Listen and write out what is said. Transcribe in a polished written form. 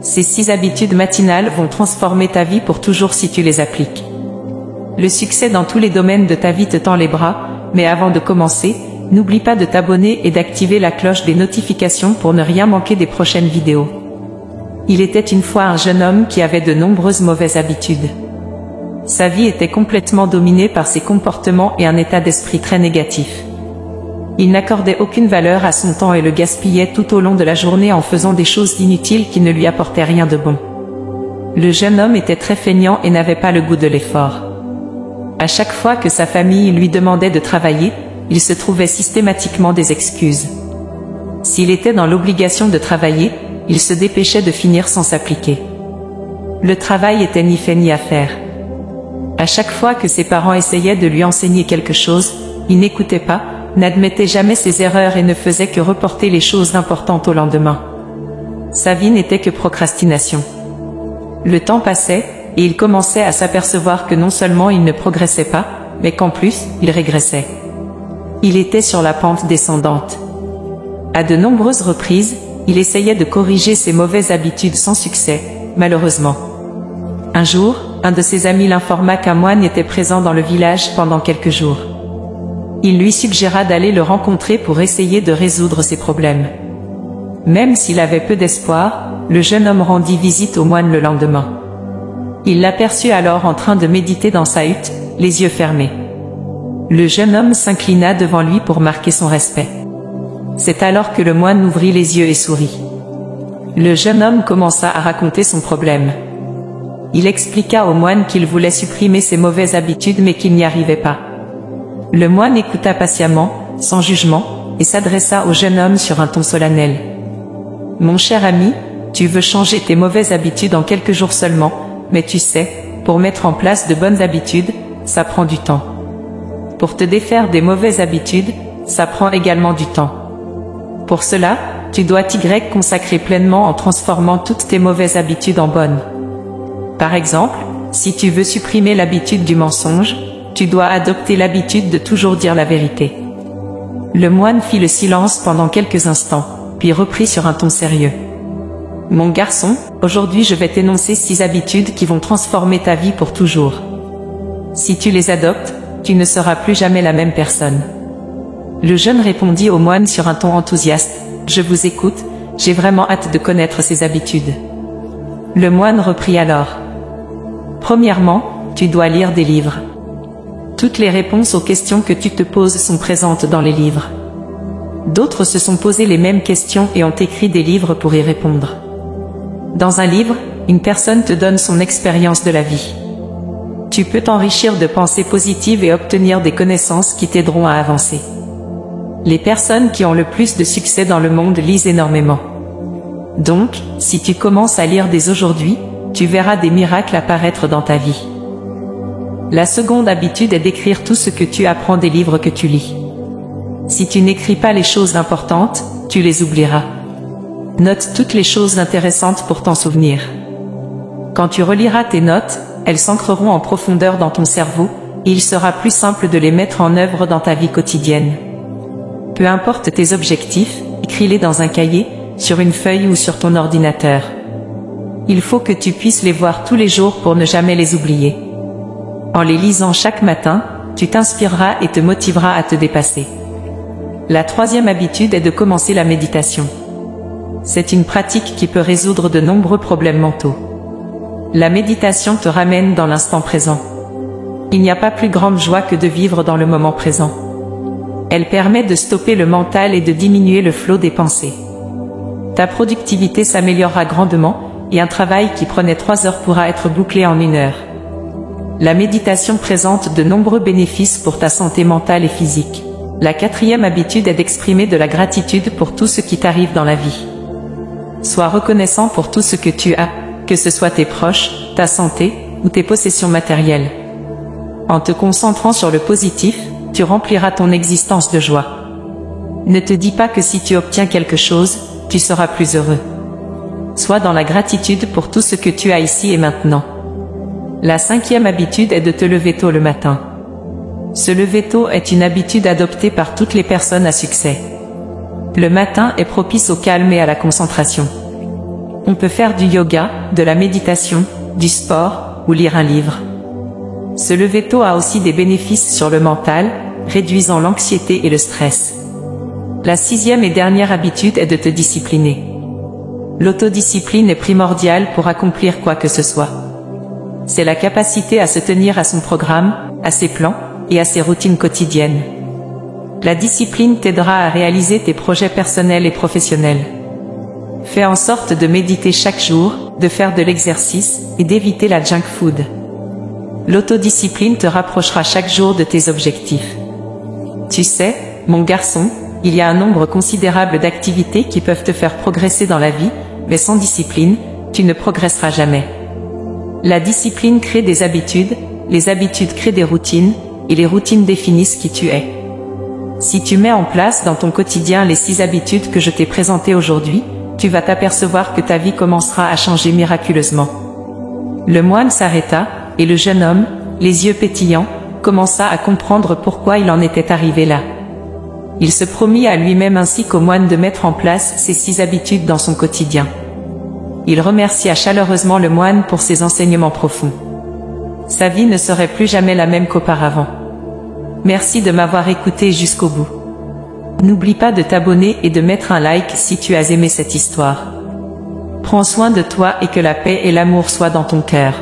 Ces 6 habitudes matinales vont transformer ta vie pour toujours si tu les appliques. Le succès dans tous les domaines de ta vie te tend les bras, mais avant de commencer, n'oublie pas de t'abonner et d'activer la cloche des notifications pour ne rien manquer des prochaines vidéos. Il était une fois un jeune homme qui avait de nombreuses mauvaises habitudes. Sa vie était complètement dominée par ses comportements et un état d'esprit très négatif. Il n'accordait aucune valeur à son temps et le gaspillait tout au long de la journée en faisant des choses inutiles qui ne lui apportaient rien de bon. Le jeune homme était très feignant et n'avait pas le goût de l'effort. À chaque fois que sa famille lui demandait de travailler, il se trouvait systématiquement des excuses. S'il était dans l'obligation de travailler, il se dépêchait de finir sans s'appliquer. Le travail était ni fait ni à faire. À chaque fois que ses parents essayaient de lui enseigner quelque chose, il n'écoutait pas, n'admettait jamais ses erreurs et ne faisait que reporter les choses importantes au lendemain. Sa vie n'était que procrastination. Le temps passait, et il commençait à s'apercevoir que non seulement il ne progressait pas, mais qu'en plus, il régressait. Il était sur la pente descendante. À de nombreuses reprises, il essayait de corriger ses mauvaises habitudes sans succès, malheureusement. Un jour, un de ses amis l'informa qu'un moine était présent dans le village pendant quelques jours. Il lui suggéra d'aller le rencontrer pour essayer de résoudre ses problèmes. Même s'il avait peu d'espoir, le jeune homme rendit visite au moine le lendemain. Il l'aperçut alors en train de méditer dans sa hutte, les yeux fermés. Le jeune homme s'inclina devant lui pour marquer son respect. C'est alors que le moine ouvrit les yeux et sourit. Le jeune homme commença à raconter son problème. Il expliqua au moine qu'il voulait supprimer ses mauvaises habitudes mais qu'il n'y arrivait pas. Le moine écouta patiemment, sans jugement, et s'adressa au jeune homme sur un ton solennel. « Mon cher ami, tu veux changer tes mauvaises habitudes en quelques jours seulement, mais tu sais, pour mettre en place de bonnes habitudes, ça prend du temps. Pour te défaire des mauvaises habitudes, ça prend également du temps. Pour cela, tu dois t'y consacrer pleinement en transformant toutes tes mauvaises habitudes en bonnes. Par exemple, si tu veux supprimer l'habitude du mensonge, tu dois adopter l'habitude de toujours dire la vérité. » Le moine fit le silence pendant quelques instants, puis reprit sur un ton sérieux. « Mon garçon, aujourd'hui je vais t'énoncer 6 habitudes qui vont transformer ta vie pour toujours. Si tu les adoptes, tu ne seras plus jamais la même personne. » Le jeune répondit au moine sur un ton enthousiaste. « Je vous écoute, j'ai vraiment hâte de connaître ces habitudes. » Le moine reprit alors. « Premièrement, tu dois lire des livres. Toutes les réponses aux questions que tu te poses sont présentes dans les livres. D'autres se sont posés les mêmes questions et ont écrit des livres pour y répondre. Dans un livre, une personne te donne son expérience de la vie. Tu peux t'enrichir de pensées positives et obtenir des connaissances qui t'aideront à avancer. Les personnes qui ont le plus de succès dans le monde lisent énormément. Donc, si tu commences à lire dès aujourd'hui, tu verras des miracles apparaître dans ta vie. La seconde habitude est d'écrire tout ce que tu apprends des livres que tu lis. Si tu n'écris pas les choses importantes, tu les oublieras. Note toutes les choses intéressantes pour t'en souvenir. Quand tu reliras tes notes, elles s'ancreront en profondeur dans ton cerveau, et il sera plus simple de les mettre en œuvre dans ta vie quotidienne. Peu importe tes objectifs, écris-les dans un cahier, sur une feuille ou sur ton ordinateur. Il faut que tu puisses les voir tous les jours pour ne jamais les oublier. En les lisant chaque matin, tu t'inspireras et te motiveras à te dépasser. La troisième habitude est de commencer la méditation. C'est une pratique qui peut résoudre de nombreux problèmes mentaux. La méditation te ramène dans l'instant présent. Il n'y a pas plus grande joie que de vivre dans le moment présent. Elle permet de stopper le mental et de diminuer le flot des pensées. Ta productivité s'améliorera grandement, et un travail qui prenait 3 heures pourra être bouclé en 1 heure. La méditation présente de nombreux bénéfices pour ta santé mentale et physique. La quatrième habitude est d'exprimer de la gratitude pour tout ce qui t'arrive dans la vie. Sois reconnaissant pour tout ce que tu as, que ce soit tes proches, ta santé, ou tes possessions matérielles. En te concentrant sur le positif, tu rempliras ton existence de joie. Ne te dis pas que si tu obtiens quelque chose, tu seras plus heureux. Sois dans la gratitude pour tout ce que tu as ici et maintenant. La cinquième habitude est de te lever tôt le matin. Se lever tôt est une habitude adoptée par toutes les personnes à succès. Le matin est propice au calme et à la concentration. On peut faire du yoga, de la méditation, du sport, ou lire un livre. Se lever tôt a aussi des bénéfices sur le mental, réduisant l'anxiété et le stress. La 6e et dernière habitude est de te discipliner. L'autodiscipline est primordiale pour accomplir quoi que ce soit. C'est la capacité à se tenir à son programme, à ses plans, et à ses routines quotidiennes. La discipline t'aidera à réaliser tes projets personnels et professionnels. Fais en sorte de méditer chaque jour, de faire de l'exercice, et d'éviter la junk food. L'autodiscipline te rapprochera chaque jour de tes objectifs. Tu sais, mon garçon, il y a un nombre considérable d'activités qui peuvent te faire progresser dans la vie, mais sans discipline, tu ne progresseras jamais. La discipline crée des habitudes, les habitudes créent des routines, et les routines définissent qui tu es. Si tu mets en place dans ton quotidien les 6 habitudes que je t'ai présentées aujourd'hui, tu vas t'apercevoir que ta vie commencera à changer miraculeusement. Le moine s'arrêta, et le jeune homme, les yeux pétillants, commença à comprendre pourquoi il en était arrivé là. Il se promit à lui-même ainsi qu'au moine de mettre en place ces 6 habitudes dans son quotidien. Il remercia chaleureusement le moine pour ses enseignements profonds. Sa vie ne serait plus jamais la même qu'auparavant. Merci de m'avoir écouté jusqu'au bout. N'oublie pas de t'abonner et de mettre un like si tu as aimé cette histoire. Prends soin de toi et que la paix et l'amour soient dans ton cœur.